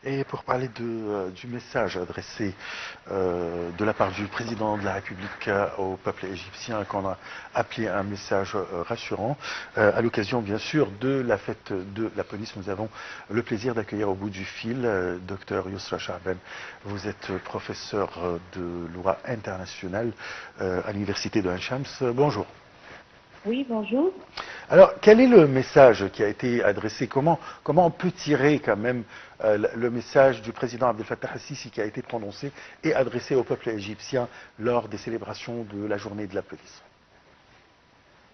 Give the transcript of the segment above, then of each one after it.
Et pour parler du message adressé de la part du président de la République au peuple égyptien, qu'on a appelé un message rassurant, à l'occasion bien sûr de la fête de la police, nous avons le plaisir d'accueillir au bout du fil Dr Yousra Chahben. Vous êtes professeur de droit international à l'université de Ain Shams. Bonjour. Oui, bonjour. Alors, quel est le message qui a été adressé? Comment on peut tirer quand même le message du président Abdel Fattah al-Sisi qui a été prononcé et adressé au peuple égyptien lors des célébrations de la journée de la police?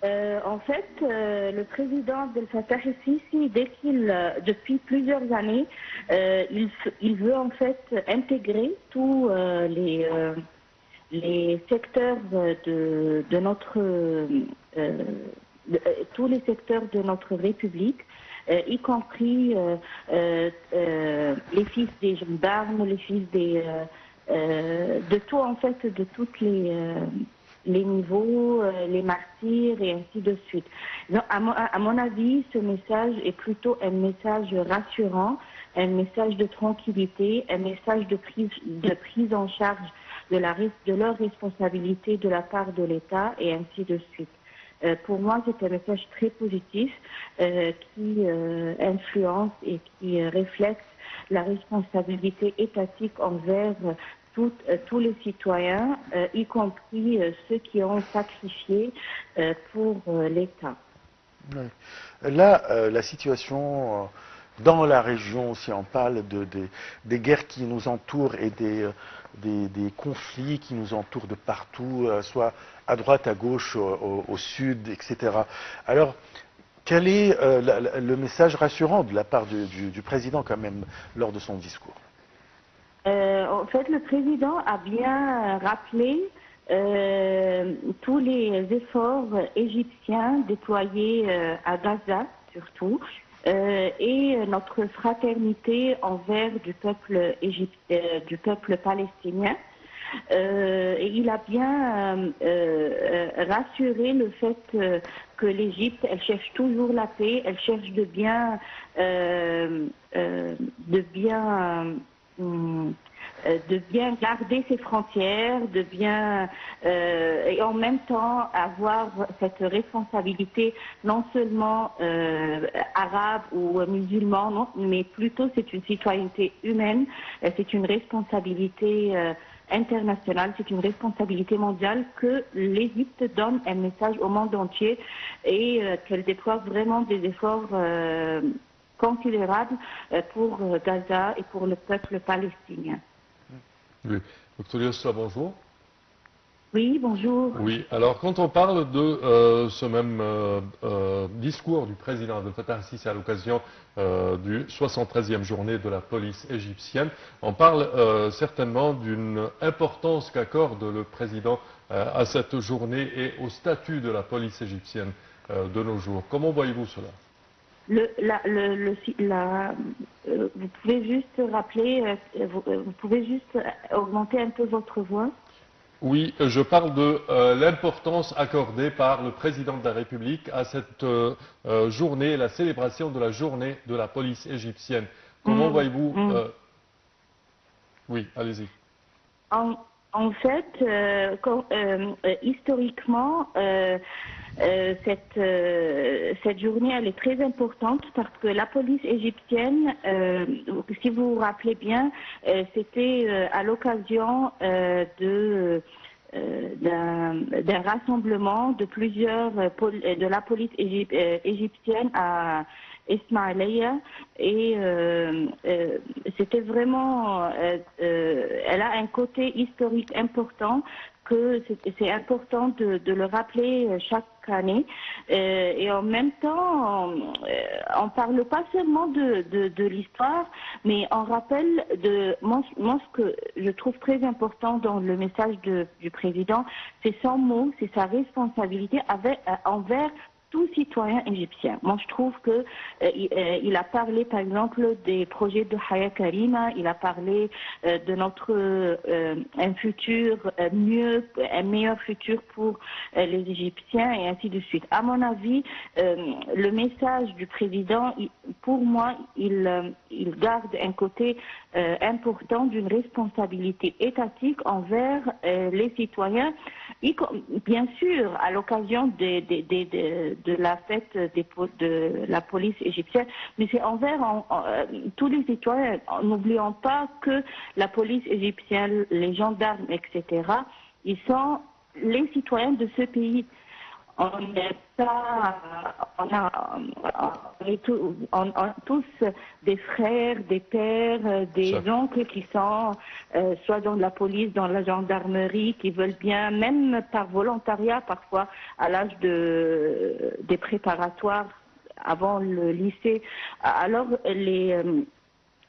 En fait, le président Abdel Fattah al-Sisi, depuis plusieurs années, il veut en fait intégrer tous les secteurs de notre tous les secteurs de notre République, y compris les fils des gendarmes, les fils de tout en fait, de toutes les niveaux, les martyrs et ainsi de suite. Donc, à mon avis, ce message est plutôt un message rassurant, un message de tranquillité, un message de prise en charge de leur responsabilité de la part de l'État et ainsi de suite. Pour moi, c'est un message très positif qui influence et qui reflète la responsabilité étatique envers tous les citoyens, y compris ceux qui ont sacrifié pour l'État. Oui. Là, la situation dans la région, si on parle des guerres qui nous entourent et des conflits qui nous entourent de partout, soit à droite, à gauche, au sud, etc. Alors, quel est le message rassurant de la part du président quand même lors de son discours? En fait, le président a bien rappelé tous les efforts égyptiens déployés à Gaza, surtout, et notre fraternité envers du peuple palestinien. Et il a bien rassuré le fait que l'Égypte, elle cherche toujours la paix, elle cherche de bien garder ses frontières, et en même temps avoir cette responsabilité non seulement arabe ou musulmane, non, mais plutôt c'est une citoyenneté humaine, c'est une responsabilité internationale, c'est une responsabilité mondiale que l'Égypte donne un message au monde entier et qu'elle déploie vraiment des efforts considérables pour Gaza et pour le peuple palestinien. Oui. Dr Yousra, bonjour. Oui, bonjour. Oui, alors quand on parle de ce même discours du président Abdel Fattah al-Sisi à l'occasion du 73e journée de la police égyptienne, on parle certainement d'une importance qu'accorde le président à cette journée et au statut de la police égyptienne de nos jours. Comment voyez-vous cela? Vous pouvez juste rappeler, vous pouvez juste augmenter un peu votre voix? Oui, je parle de l'importance accordée par le président de la République à cette journée, la célébration de la journée de la police égyptienne. Comment voyez-vous Oui, allez-y. En fait, historiquement, cette journée elle est très importante parce que la police égyptienne, si vous vous rappelez bien, c'était à l'occasion d'un rassemblement de de la police égyptienne à Ismaïlia et c'était vraiment, elle a un côté historique important que c'est important de le rappeler chaque année et en même temps on parle pas seulement de l'histoire mais on rappelle moi ce que je trouve très important dans le message du président, c'est son mot, c'est sa responsabilité envers tout citoyen égyptien. Moi, je trouve que il a parlé, par exemple, des projets de Haya Karima, il a parlé de notre un futur un meilleur futur pour les Égyptiens et ainsi de suite. À mon avis, le message du président, pour moi, il garde un côté important d'une responsabilité étatique envers les citoyens, bien sûr, à l'occasion de la fête de la police égyptienne, mais c'est envers tous les citoyens. N'oublions pas que la police égyptienne, les gendarmes, etc., ils sont les citoyens de ce pays. On est tous des frères, des pères, des oncles qui sont soit dans la police, dans la gendarmerie, qui veulent bien, même par volontariat parfois, à l'âge des préparatoires avant le lycée. Alors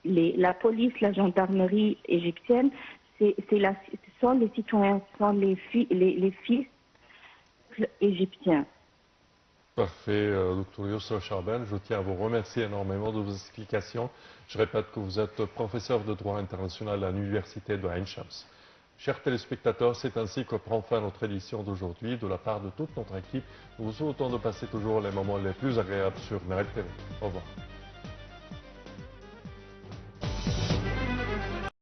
la police, la gendarmerie égyptienne, ce sont les citoyens, ce sont les fils égyptiens. Parfait, Dr Yousra Charbel, je tiens à vous remercier énormément de vos explications. Je répète que vous êtes professeur de droit international à l'université de Ain Shams. Chers téléspectateurs, c'est ainsi que prend fin notre édition d'aujourd'hui. De la part de toute notre équipe, nous vous souhaitons de passer toujours les moments les plus agréables sur Mered TV. Au revoir.